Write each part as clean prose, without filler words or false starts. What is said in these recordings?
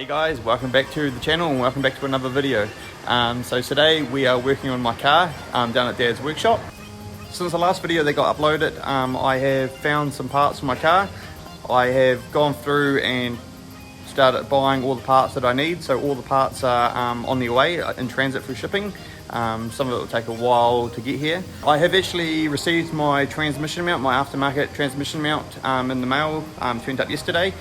Hey guys, welcome back to the channel and welcome back to another video. So today we are working on my car down at Dad's workshop. Since the last video that got uploaded, I have found some parts for my car. I have gone through and started buying all the parts that I need. So all the parts are on their way in transit for shipping. Some of it will take a while to get here. I have actually received my transmission mount, my aftermarket transmission mount in the mail, turned up yesterday.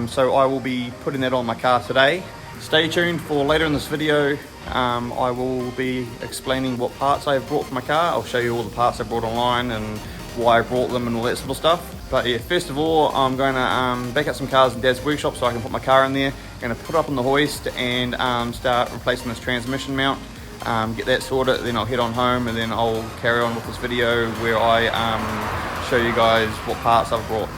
So I will be putting that on my car today. Stay tuned for later in this video. I will be explaining what parts I have brought for my car. I'll show you all the parts I brought online and why I brought them and all that sort of stuff. But yeah, first of all, I'm going to back up some cars in Dad's workshop so I can put my car in there. I'm going to put it up on the hoist and start replacing this transmission mount. Get that sorted, then I'll head on home and then I'll carry on with this video where I show you guys what parts I've brought.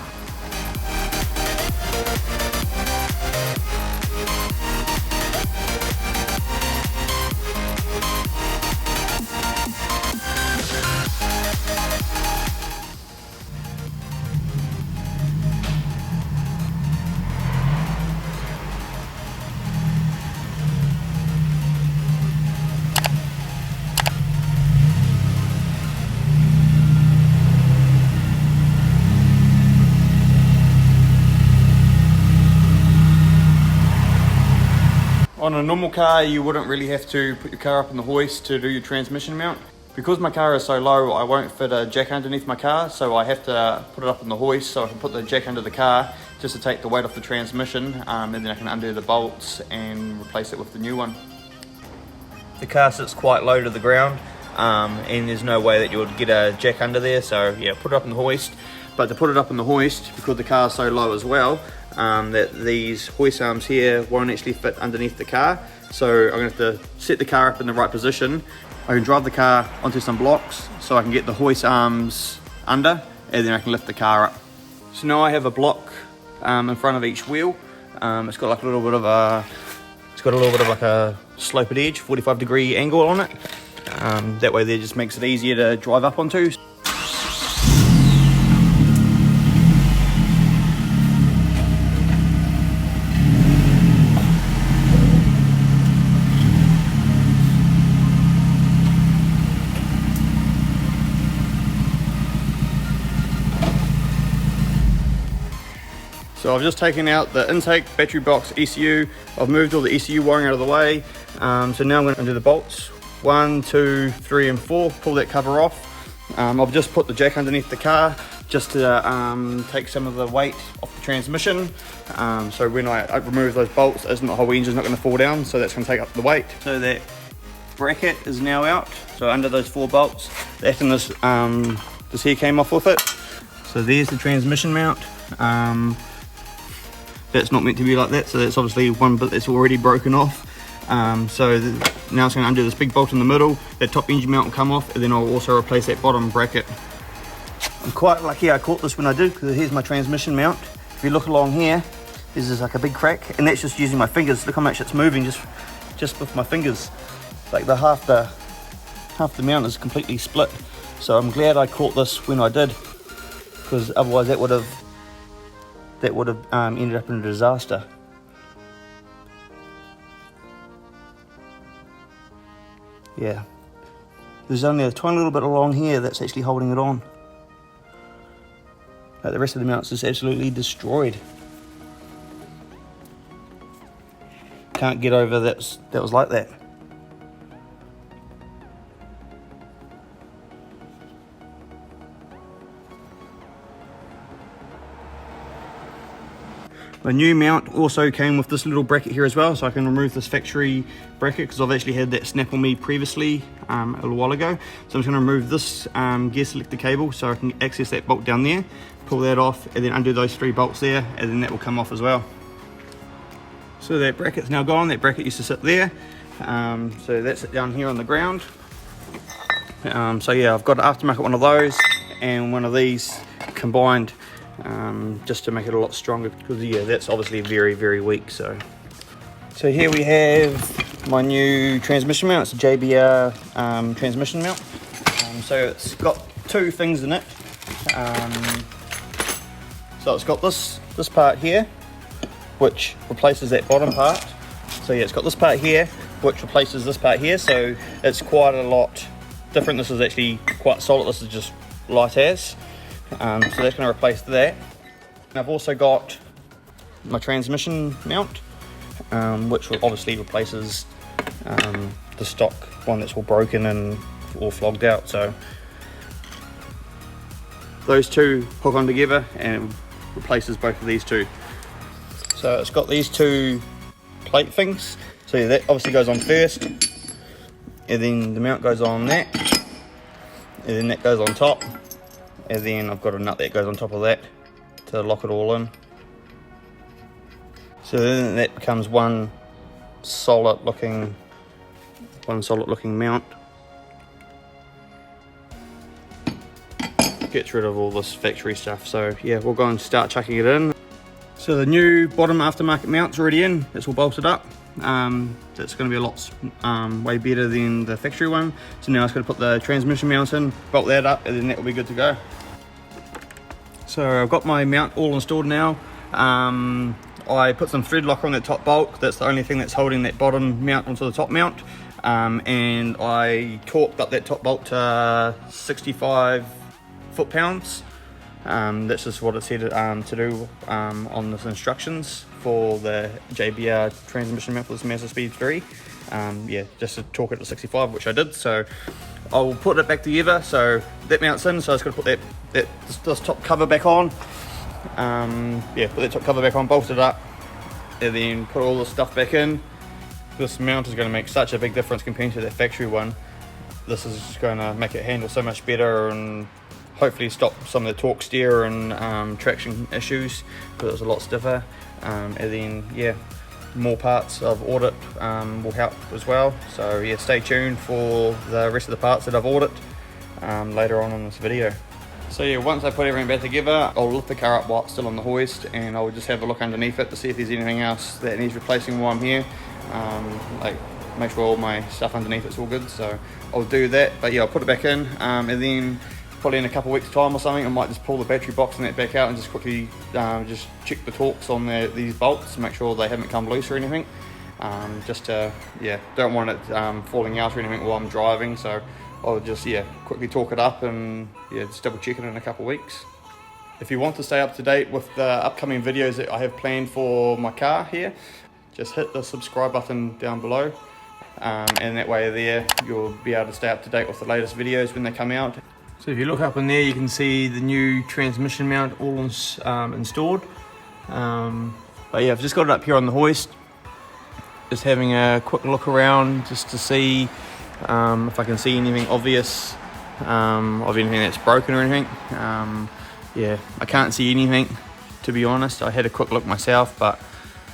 On a normal car, you wouldn't really have to put your car up on the hoist to do your transmission mount. Because my car is so low, I won't fit a jack underneath my car, so I have to put it up on the hoist so I can put the jack under the car just to take the weight off the transmission, and then I can undo the bolts and replace it with the new one. The car sits quite low to the ground, and there's no way that you would get a jack under there, so yeah, put it up on the hoist. But to put it up on the hoist, because the car is so low as well, that these hoist arms here won't actually fit underneath the car. So I'm going to have to set the car up in the right position. I can drive the car onto some blocks so I can get the hoist arms under, and then I can lift the car up. So now I have a block in front of each wheel. It's got like a little bit of like a sloped edge, 45-degree angle on it. That way there just makes it easier to drive up onto. So I've just taken out the intake, battery box, ECU. I've moved all the ECU wiring out of the way. So now I'm going to undo the bolts. 1, 2, 3 and 4, pull that cover off. I've just put the jack underneath the car just to take some of the weight off the transmission. So when I remove those bolts, the whole engine's not going to fall down, so that's going to take up the weight. So that bracket is now out. So under those 4 bolts, that and this here came off with it. So there's the transmission mount. That's not meant to be like that, so that's obviously one bit that's already broken off. Now it's going to undo this big bolt in the middle. That top engine mount will come off, and then I'll also replace that bottom bracket. I'm quite lucky I caught this when I did, because here's my transmission mount. If you look along here, there's like a big crack, and that's just using my fingers. Look how much it's moving just with my fingers. Like half the mount is completely split. So I'm glad I caught this when I did, because otherwise that would have ended up in a disaster. Yeah, there's only a tiny little bit along here that's actually holding it on. The rest of the mounts is absolutely destroyed. Can't get over that was like that. The new mount also came with this little bracket here as well, so I can remove this factory bracket because I've actually had that snap on me previously a little while ago. So I'm just going to remove this gear selector cable so I can access that bolt down there, pull that off, and then undo those 3 bolts there, and then that will come off as well. So that bracket's now gone. That bracket used to sit there, so that's it down here on the ground. So yeah, I've got an aftermarket one of those and one of these combined. Just to make it a lot stronger, because yeah, that's obviously very, very weak. So here we have my new transmission mount. It's a JBR transmission mount. So it's got 2 things in it. So it's got this part here, which replaces that bottom part. So yeah, it's got this part here, which replaces this part here, so it's quite a lot different. This is actually quite solid, this is just light as. So that's going to replace that. And I've also got my transmission mount, which obviously replaces the stock one that's all broken and all flogged out. So those two hook on together and replaces both of these two. So it's got these two plate things. So yeah, that obviously goes on first, and then the mount goes on that, and then that goes on top, and then I've got a nut that goes on top of that to lock it all in. So then that becomes one solid looking mount. Gets rid of all this factory stuff. So yeah, we'll go and start chucking it in. So the new bottom aftermarket mount's already in, it's all bolted up. That's going to be a lot way better than the factory one. So now it's going to put the transmission mount in, bolt that up, and then that will be good to go. So I've got my mount all installed now. I put some thread locker on that top bolt. That's the only thing that's holding that bottom mount onto the top mount. And I torqued up that top bolt to 65 foot-pounds. That's just what it said to do on the instructions for the JBR transmission mount for this MazdaSpeed 3. Yeah, just to torque it to 65, which I did. So I'll put it back together. So that mount's in, so I was going to put this top cover back on. Yeah, put that top cover back on, bolt it up, and then put all the stuff back in. This mount is going to make such a big difference compared to that factory one. This is going to make it handle so much better and hopefully stop some of the torque steer and traction issues, because it's a lot stiffer. And then yeah, more parts I've ordered will help as well. So yeah, stay tuned for the rest of the parts that I've ordered later on in this video. So yeah, once I put everything back together, I'll lift the car up while it's still on the hoist, and I'll just have a look underneath it to see if there's anything else that needs replacing while I'm here. Like make sure all my stuff underneath it's all good, so I'll do that. But yeah, I'll put it back in, and then probably in a couple of weeks time or something, I might just pull the battery box and that back out and just quickly just check the torques on these bolts to make sure they haven't come loose or anything. Just to, yeah, don't want it falling out or anything while I'm driving, so I'll just, yeah, quickly torque it up and yeah, just double check it in a couple of weeks. If you want to stay up to date with the upcoming videos that I have planned for my car here, just hit the subscribe button down below, and that way there you'll be able to stay up to date with the latest videos when they come out. So if you look up in there, you can see the new transmission mount all installed. But yeah, I've just got it up here on the hoist, just having a quick look around just to see if I can see anything obvious of anything that's broken or anything. Yeah, I can't see anything, to be honest. I had a quick look myself, but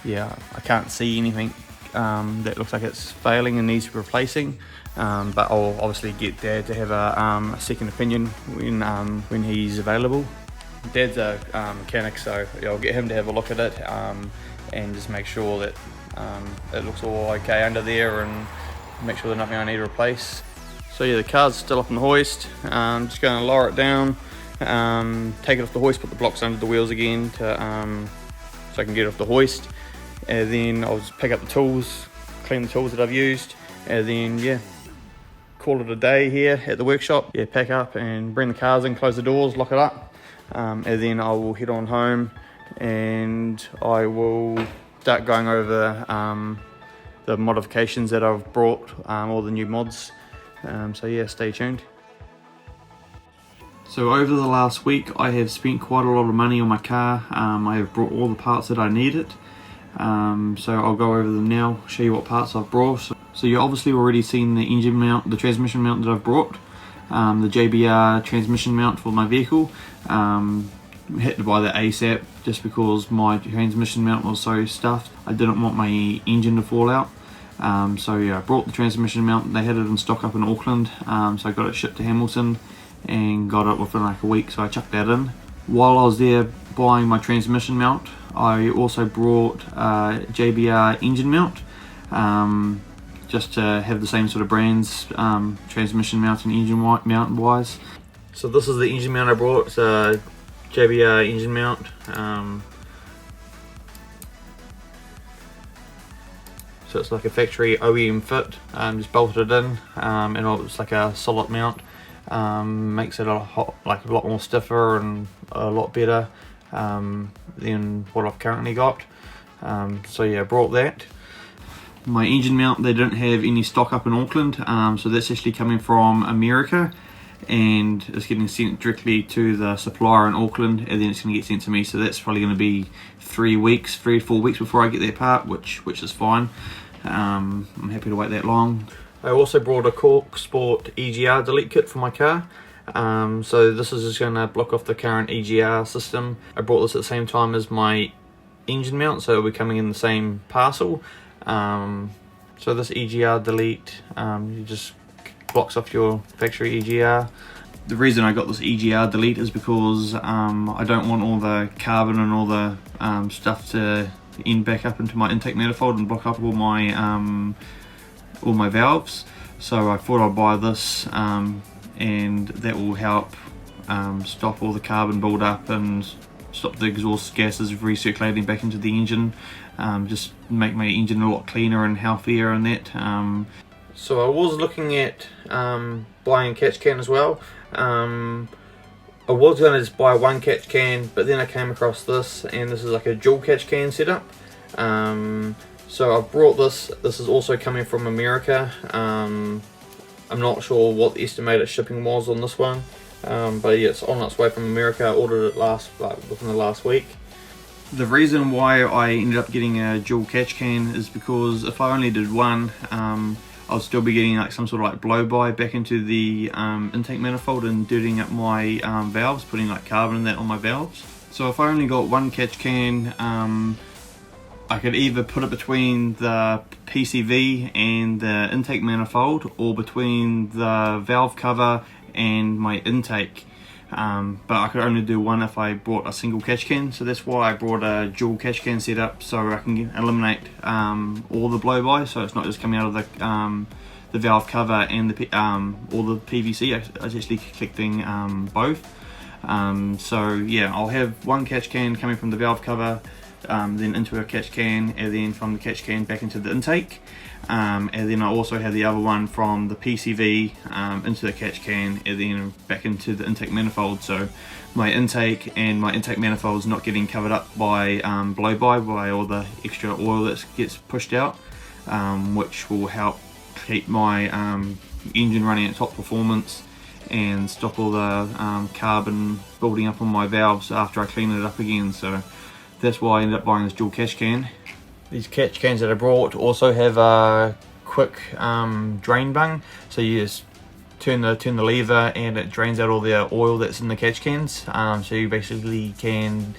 yeah, I can't see anything that looks like it's failing and needs replacing. But I'll obviously get Dad to have a second opinion when he's available. Dad's a mechanic, so yeah, I'll get him to have a look at it and just make sure that it looks all okay under there and make sure there's nothing I need to replace. So yeah, the car's still up on the hoist. I'm just going to lower it down, take it off the hoist, put the blocks under the wheels again to, so I can get it off the hoist. And then I'll just pick up the tools, clean the tools that I've used, and then yeah, call it a day here at the workshop. Yeah, pack up and bring the cars in, close the doors, lock it up, and then I will head on home and I will start going over the modifications that I've brought, all the new mods. So yeah, stay tuned. So over the last week I have spent quite a lot of money on my car. I have brought all the parts that I needed. So I'll go over them now, show you what parts I've brought. So you obviously already seen the engine mount, the transmission mount that I've brought, the JBR transmission mount for my vehicle. Had to buy that ASAP just because my transmission mount was so stuffed. I didn't want my engine to fall out. So yeah, I brought the transmission mount. They had it in stock up in Auckland, so I got it shipped to Hamilton and got it within like a week, so I chucked that in. While I was there buying my transmission mount, I also brought a JBR engine mount, just to have the same sort of brands, transmission mount and engine mount wise. So this is the engine mount I brought. It's a JBR engine mount. So it's like a factory OEM fit, just bolted in, and it's like a solid mount. Makes it a lot more stiffer and a lot better than what I've currently got. So yeah, I brought that. My engine mount, they didn't have any stock up in Auckland, so that's actually coming from America, and it's getting sent directly to the supplier in Auckland, and then it's going to get sent to me. So that's probably going to be 3 to 4 weeks before I get that part, which is fine. I'm happy to wait that long. I also brought a Cork Sport EGR delete kit for my car. So this is just going to block off the current EGR system. I brought this at the same time as my engine mount, so it'll be coming in the same parcel. So this EGR delete, you just blocks off your factory EGR. The reason I got this EGR delete is because I don't want all the carbon and all the stuff to end back up into my intake manifold and block up all my valves. So I thought I'd buy this, and that will help stop all the carbon build up and stop the exhaust gases recirculating back into the engine. Just make my engine a lot cleaner and healthier and that. So I was looking at buying a catch can as well. I was going to just buy one catch can, but then I came across this, and this is like a dual catch can setup. So I brought this. This is also coming from America. I'm not sure what the estimated shipping was on this one, but yeah, it's on its way from America. I ordered it within the last week. The reason why I ended up getting a dual catch can is because if I only did one, I'll still be getting like some sort of like blow-by back into the intake manifold and dirtying up my valves, putting like carbon and that on my valves. So if I only got one catch can, I could either put it between the PCV and the intake manifold, or between the valve cover and my intake. But I could only do one if I bought a single catch can, so that's why I brought a dual catch can setup, so I can eliminate all the blow-by, so it's not just coming out of the valve cover and all the PVC. I was actually collecting both. So yeah, I'll have one catch can coming from the valve cover, then into a catch can, and then from the catch can back into the intake. And then I also have the other one from the PCV into the catch can, and then back into the intake manifold. So my intake and my intake manifold is not getting covered up by blow-by by all the extra oil that gets pushed out, which will help keep my engine running at top performance and stop all the carbon building up on my valves after I clean it up again. So that's why I ended up buying this dual catch can. These catch cans that I brought also have a quick drain bung, so you just turn the lever and it drains out all the oil that's in the catch cans. So you basically can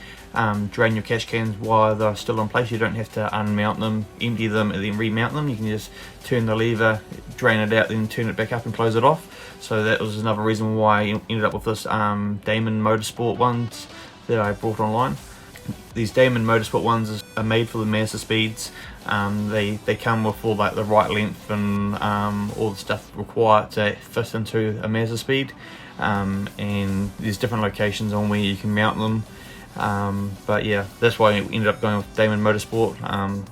drain your catch cans while they're still in place. You don't have to unmount them, empty them, and then remount them. You can just turn the lever, drain it out, then turn it back up and close it off. So that was another reason why I ended up with this Damon Motorsport ones that I bought online. These Damon Motorsport ones are made for the MazdaSpeeds. They come with all like the right length and all the stuff required to fit into a MazdaSpeed, and there's different locations on where you can mount them. But yeah, that's why I ended up going with Damon Motorsport.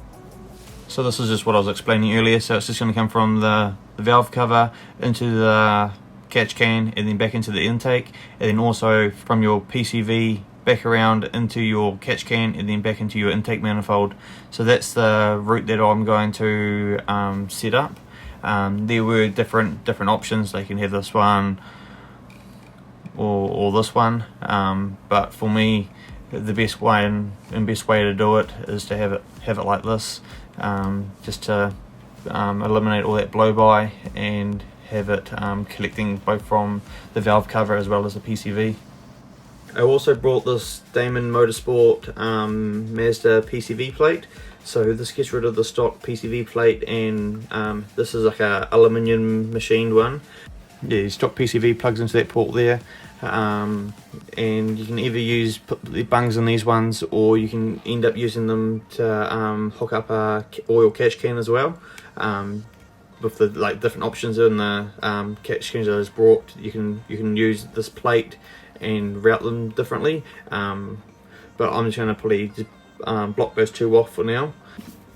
So this is just what I was explaining earlier. So it's just going to come from the valve cover into the catch can, and then back into the intake, and then also from your PCV back around into your catch can, and then back into your intake manifold. So that's the route that I'm going to set up. There were different options. They can have this one or this one, but for me the best way and best way to do it is to have it like this, just to eliminate all that blow-by and have it collecting both from the valve cover as well as the PCV. I also brought this Damon Motorsport Mazda PCV plate. So this gets rid of the stock PCV plate, and this is like a aluminium machined one. Yeah, stock PCV plugs into that port there, and you can either put the bungs in these ones, or you can end up using them to hook up a oil catch can as well. With the different options in the catch cans that I was brought, you can use this plate and route them differently, but I'm just going to probably just block those two off for now.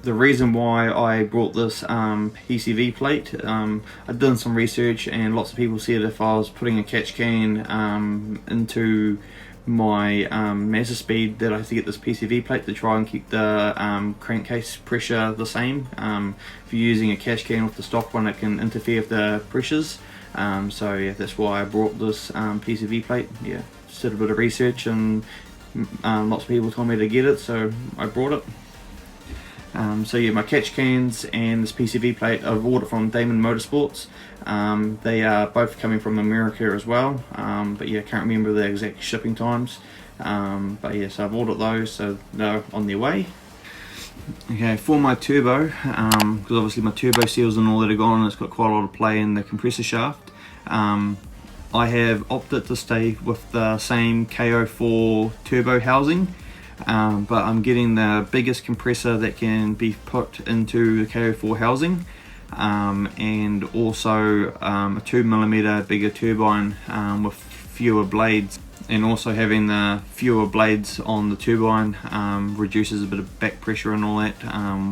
The reason why I brought this PCV plate, I've done some research and lots of people said if I was putting a catch can into my MazdaSpeed that I have to get this PCV plate to try and keep the crankcase pressure the same. If you're using a catch can with the stock one, it can interfere with the pressures. So yeah, that's why I brought this PCV plate. Yeah, just did a bit of research and lots of people told me to get it, so I brought it. So yeah, my catch cans and this PCV plate I've ordered from Damon Motorsports. They are both coming from America as well, but yeah, I can't remember the exact shipping times. But yeah, so I've ordered those, so they're on their way. Okay, for my turbo, because obviously my turbo seals and all that are gone, and it's got quite a lot of play in the compressor shaft. I have opted to stay with the same KO4 turbo housing. But I'm getting the biggest compressor that can be put into the KO4 housing, and also a 2mm bigger turbine with fewer blades, and also having the fewer blades on the turbine reduces a bit of back pressure and all that,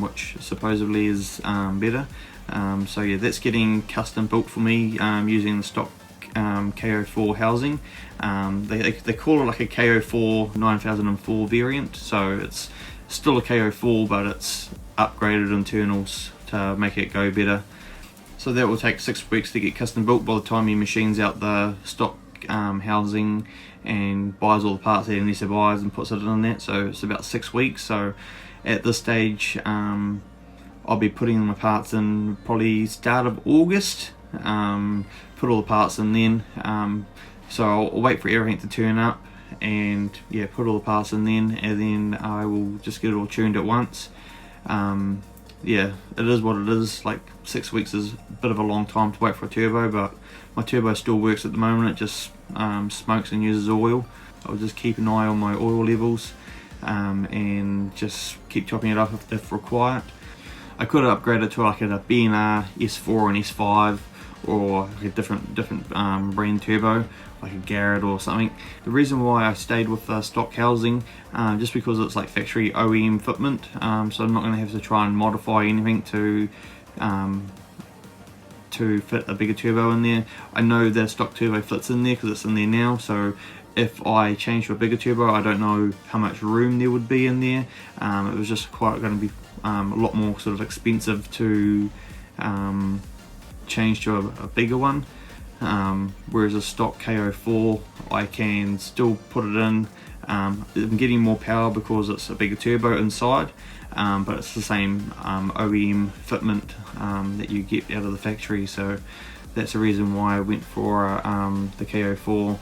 which supposedly is better. So yeah, that's getting custom built for me using the stock KO4 housing. They call it like a KO4 9004 variant, so it's still a KO4 but it's upgraded internals to make it go better. So that will take 6 weeks to get custom built by the time he machines out the stock housing and buys all the parts that he needs to buy and puts it in that, so it's about 6 weeks. So at this stage I'll be putting my parts in probably start of August. Put all the parts in then, so I'll wait for everything to turn up and yeah, put all the parts in then, and then I will just get it all tuned at once. Yeah, it is what it is. Like 6 weeks is a bit of a long time to wait for a turbo, but my turbo still works at the moment. It just smokes and uses oil. I'll just keep an eye on my oil levels and just keep topping it up if required. I could upgrade it to like a B&R S4 and S5, or like a different brand turbo, like a Garrett or something. The reason why I stayed with the stock housing, just because it's like factory OEM fitment, so I'm not going to have to try and modify anything to fit a bigger turbo in there. I know the stock turbo fits in there because it's in there now, so if I change to a bigger turbo, I don't know how much room there would be in there. It was just quite going to be a lot more sort of expensive to change to a bigger one, whereas a stock KO4 I can still put it in. I'm getting more power because it's a bigger turbo inside, but it's the same OEM fitment that you get out of the factory, so that's the reason why I went for the KO4.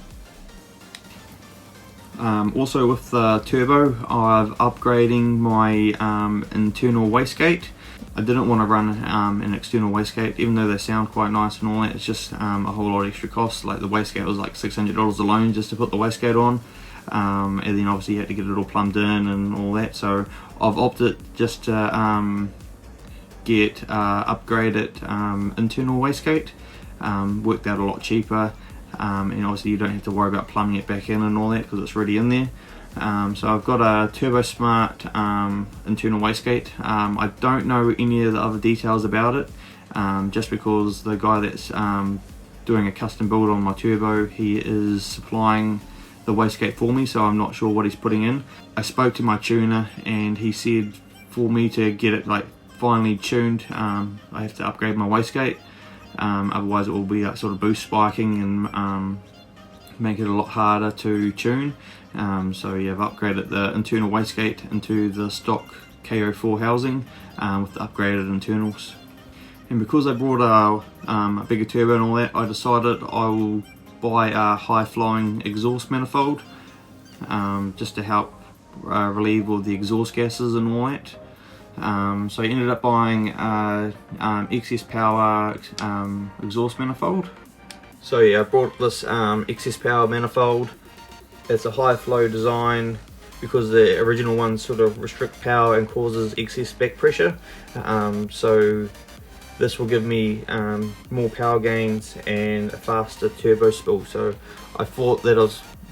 Also with the turbo, I'm upgrading my internal wastegate. I didn't want to run an external wastegate, even though they sound quite nice and all that. It's just a whole lot of extra cost. Like the wastegate was like $600 alone just to put the wastegate on, and then obviously you had to get it all plumbed in and all that. So I've opted just to get upgraded internal wastegate. Worked out a lot cheaper, and obviously you don't have to worry about plumbing it back in and all that because it's already in there. So I've got a Turbo Smart internal wastegate. I don't know any of the other details about it, just because the guy that's doing a custom build on my turbo, he is supplying the wastegate for me, so I'm not sure what he's putting in. I spoke to my tuner and he said for me to get it like finally tuned, I have to upgrade my wastegate, otherwise it will be like sort of boost spiking and make it a lot harder to tune. So yeah, I've upgraded the internal wastegate into the stock KO4 housing with the upgraded internals. And because I brought a bigger turbo and all that, I decided I will buy a high flowing exhaust manifold, just to help relieve all the exhaust gases and all that. So I ended up buying excess power exhaust manifold. So yeah, I brought this excess power manifold. It's a high flow design because the original ones sort of restrict power and causes excess back pressure. So this will give me more power gains and a faster turbo spool. So I thought that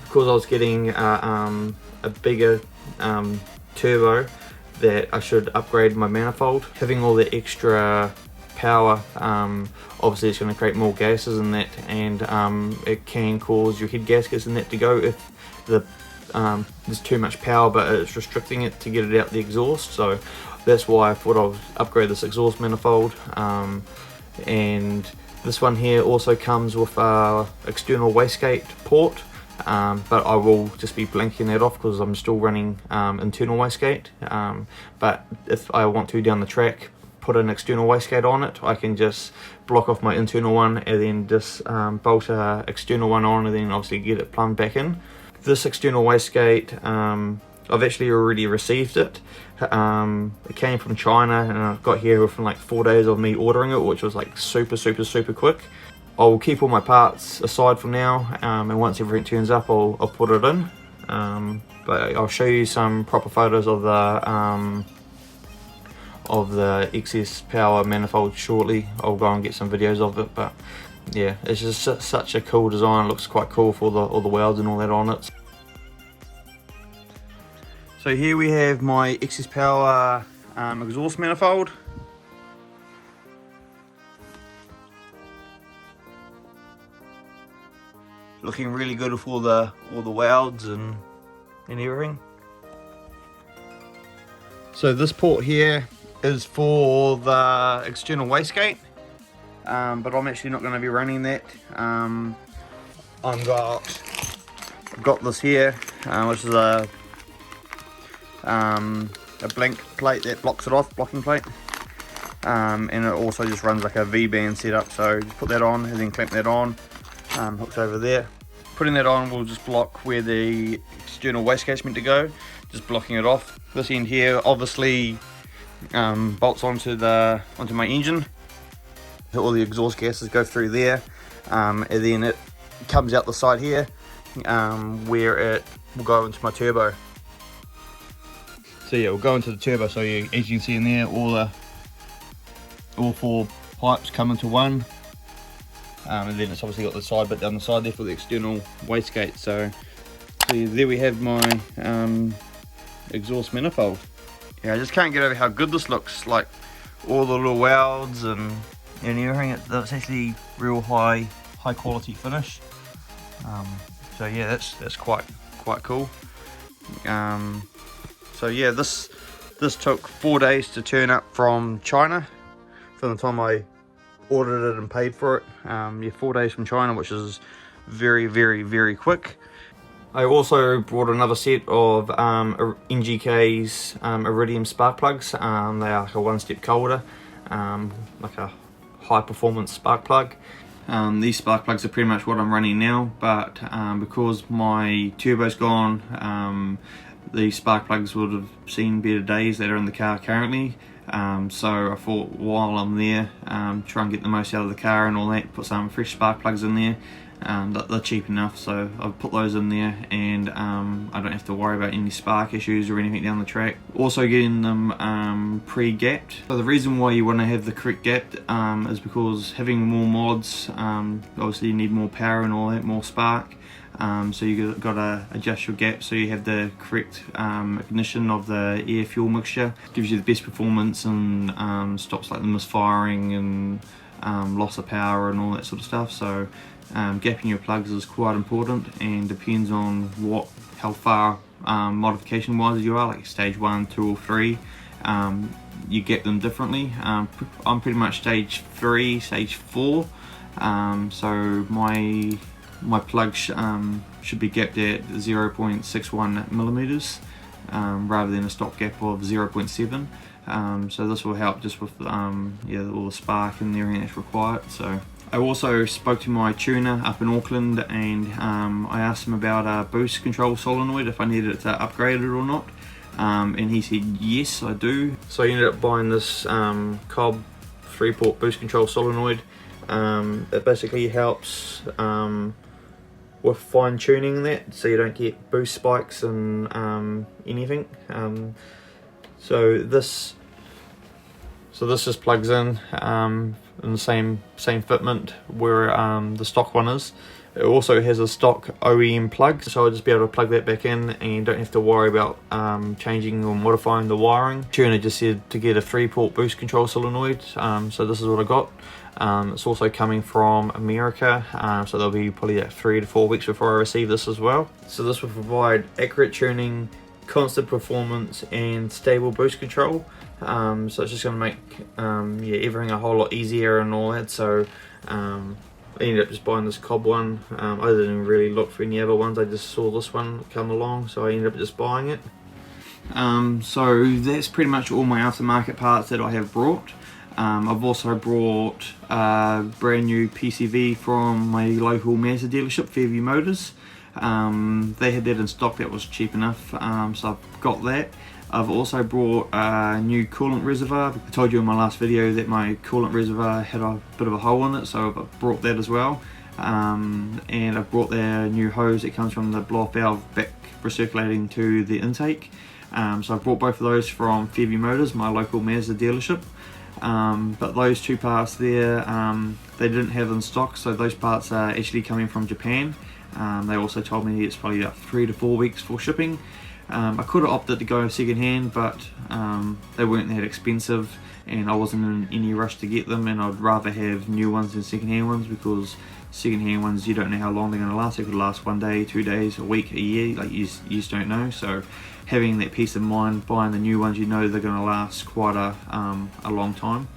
because I was getting a bigger turbo, that I should upgrade my manifold. Having all the extra power, obviously it's going to create more gases in that, and it can cause your head gaskets in that to go if there's too much power, but it's restricting it to get it out the exhaust. So that's why I thought I would upgrade this exhaust manifold. And this one here also comes with a external wastegate port, but I will just be blanking that off because I'm still running internal wastegate. But if I want to down the track put an external wastegate on it, I can just block off my internal one and then just bolt a external one on, and then obviously get it plumbed back in. This external wastegate, I've actually already received it. It came from China and I got here within like 4 days of me ordering it, which was like super quick. I'll keep all my parts aside from now, and once everything turns up I'll put it in. But I'll show you some proper photos of the excess power manifold shortly. I'll go and get some videos of it, but yeah, it's just such a cool design. It looks quite cool for all the welds and all that on it. So here we have my excess power exhaust manifold. Looking really good with all the welds and everything. So this port here is for the external wastegate, but I'm actually not going to be running that. I've got this here, which is a blank plate that blocks it off, blocking plate, and it also just runs like a V-band setup. So just put that on and then clamp that on, hooks over there. Putting that on will just block where the external wastegate's meant to go, just blocking it off. This end here obviously bolts onto my engine. All the exhaust gases go through there, and then it comes out the side here, where it will go into my turbo. So yeah, we'll go into the turbo. So as you can see in there, all 4 pipes come into one, and then it's obviously got the side bit down the side there for the external wastegate. So there we have my exhaust manifold. Yeah, I just can't get over how good this looks. Like all the little welds and everything. It's actually real high quality finish. So yeah, that's quite cool. So yeah, this took 4 days to turn up from China from the time I ordered it and paid for it. Yeah, 4 days from China, which is very quick. I also brought another set of NGK's Iridium spark plugs. They are like a 1 step colder, like a high performance spark plug. These spark plugs are pretty much what I'm running now, but because my turbo's gone, these spark plugs would have seen better days that are in the car currently. So I thought while I'm there, try and get the most out of the car and all that, put some fresh spark plugs in there. They're cheap enough, so I've put those in there, and I don't have to worry about any spark issues or anything down the track. Also getting them pre-gapped. So the reason why you want to have the correct gap is because having more mods, obviously you need more power and all that, more spark. So you've got to adjust your gap so you have the correct ignition of the air-fuel mixture. Gives you the best performance and stops like the misfiring and loss of power and all that sort of stuff. So gapping your plugs is quite important, and depends on how far modification wise you are, like stage 1, 2 or 3. You gap them differently. I'm pretty much stage 3, stage 4. So my plug should be gapped at 0.61 millimeters rather than a stock gap of 0.7. So this will help just with yeah, all the spark and everything that's required. So I also spoke to my tuner up in Auckland, and I asked him about a boost control solenoid, if I needed it to upgrade it or not, and he said yes, I do. So I ended up buying this Cobb 3-port boost control solenoid. It basically helps with fine tuning that, so you don't get boost spikes and anything. So this just plugs in the same fitment where the stock one is. It also has a stock OEM plug, so I'll just be able to plug that back in and don't have to worry about changing or modifying the wiring. Tuner just said to get a 3-port boost control solenoid, so this is what I got. It's also coming from America, so there'll be probably 3 to 4 weeks before I receive this as well. So this will provide accurate tuning, constant performance and stable boost control. So it's just going to make everything a whole lot easier and all that. So I ended up just buying this Cobb one. I didn't really look for any other ones, I just saw this one come along, so I ended up just buying it. So that's pretty much all my aftermarket parts that I have brought. I've also brought a brand new PCV from my local Mazda dealership, Fairview Motors. They had that in stock that was cheap enough, so I've got that. I've also brought a new coolant reservoir. I told you in my last video that my coolant reservoir had a bit of a hole in it, so I've brought that as well. And I've brought the new hose that comes from the blow-off valve back recirculating to the intake. So I've brought both of those from Fairview Motors, my local Mazda dealership. But those two parts there, they didn't have in stock, so those parts are actually coming from Japan. They also told me it's probably about 3 to 4 weeks for shipping. I could have opted to go second hand, but they weren't that expensive and I wasn't in any rush to get them, and I'd rather have new ones than second hand ones, because second hand ones, you don't know how long they're going to last. They could last 1 day, 2 days, a week, a year, like you just don't know. So having that peace of mind buying the new ones, you know they're going to last quite a long time.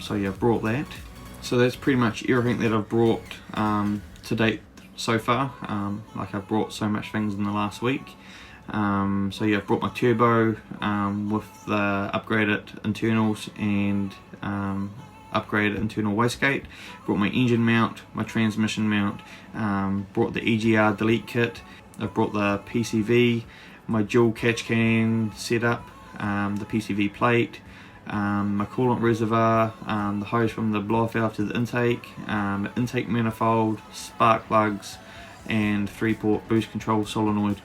So yeah, I've brought that. So that's pretty much everything that I've brought to date so far. Like I've brought so much things in the last week. So yeah, I've brought my turbo with the upgraded internals and upgraded internal wastegate. Brought my engine mount, my transmission mount, brought the EGR delete kit. I've brought the PCV, my dual catch can setup, the PCV plate, my coolant reservoir, the hose from the blow-off valve to the intake manifold, spark plugs, and 3-port boost control solenoid.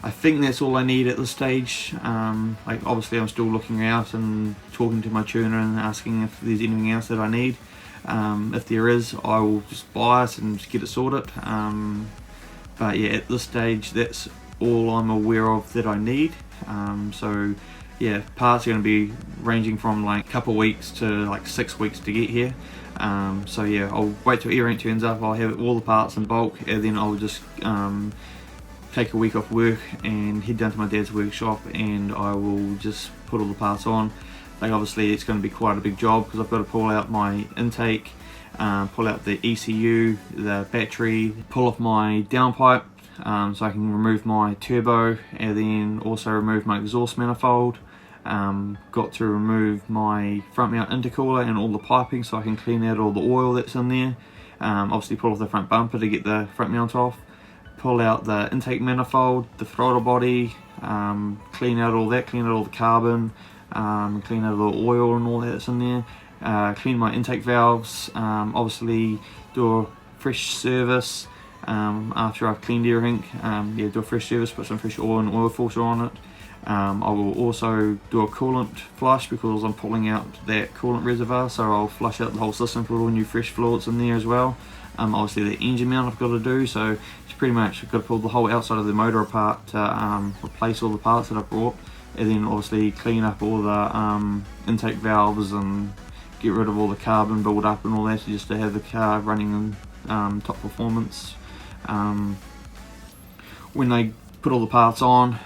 I think that's all I need at this stage. Like obviously I'm still looking out and talking to my tuner and asking if there's anything else that I need. If there is, I will just buy it and just get it sorted. But yeah, at this stage that's all I'm aware of that I need. So yeah, parts are going to be ranging from like a couple weeks to like 6 weeks to get here. So yeah, I'll wait till everything turns up, I'll have all the parts in bulk, and then I'll just take a week off work and head down to my dad's workshop, and I will just put all the parts on. Like obviously it's going to be quite a big job, because I've got to pull out my intake, pull out the ECU, the battery, pull off my downpipe, so I can remove my turbo, and then also remove my exhaust manifold. Got to remove my front mount intercooler and all the piping so I can clean out all the oil that's in there. Obviously pull off the front bumper to get the front mount off, pull out the intake manifold, the throttle body, clean out all that, clean out all the carbon, clean out all the oil and all that's in there, clean my intake valves, obviously do a fresh service after I've cleaned everything. Yeah, do a fresh service, put some fresh oil and oil filter on it. I will also do a coolant flush, because I'm pulling out that coolant reservoir, so I'll flush out the whole system, put all new fresh fluids in there as well. Obviously the engine mount I've got to do, so it's pretty much I've got to pull the whole outside of the motor apart to replace all the parts that I've brought, and then obviously clean up all the intake valves and get rid of all the carbon build up and all that, just to have the car running in top performance. When I put all the parts on,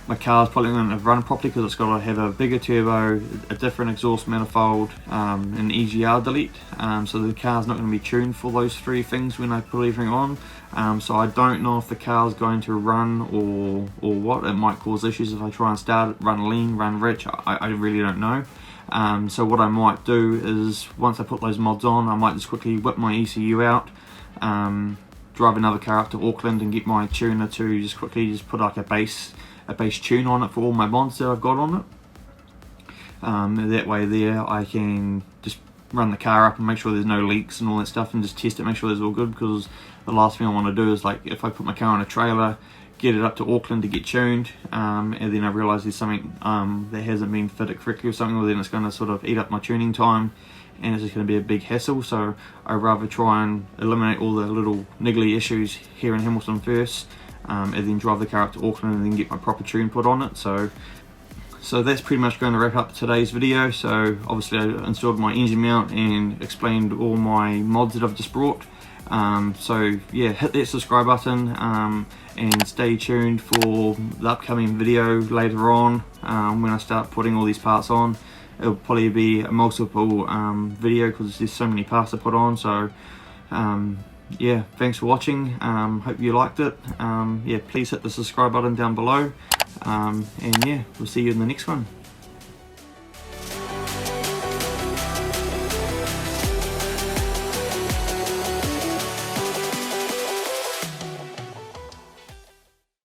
my car's probably going to run properly, because it's got to have a bigger turbo, a different exhaust manifold, an EGR delete. So the car's not going to be tuned for those 3 things when I put everything on. So I don't know if the car's going to run or what. It might cause issues if I try and start it, run lean, run rich. I really don't know. So what I might do is, once I put those mods on, I might just quickly whip my ECU out, drive another car up to Auckland and get my tuner to just quickly just put like a base tune on it for all my mods that I've got on it. That way there I can just run the car up and make sure there's no leaks and all that stuff, and just test it, make sure it's all good, because the last thing I want to do is, like, if I put my car on a trailer, get it up to Auckland to get tuned, and then I realise there's something that hasn't been fitted correctly or something, well then it's going to sort of eat up my tuning time, and it's just going to be a big hassle. So I'd rather try and eliminate all the little niggly issues here in Hamilton first, and then drive the car up to Auckland and then get my proper tune put on it. So that's pretty much going to wrap up today's video. So obviously I installed my engine mount and explained all my mods that I've just brought. So yeah, hit that subscribe button, and stay tuned for the upcoming video later on, when I start putting all these parts on. It'll probably be a multiple video because there's so many parts to put on. So yeah, thanks for watching. Hope you liked it. Yeah, please hit the subscribe button down below, and yeah, we'll see you in the next one.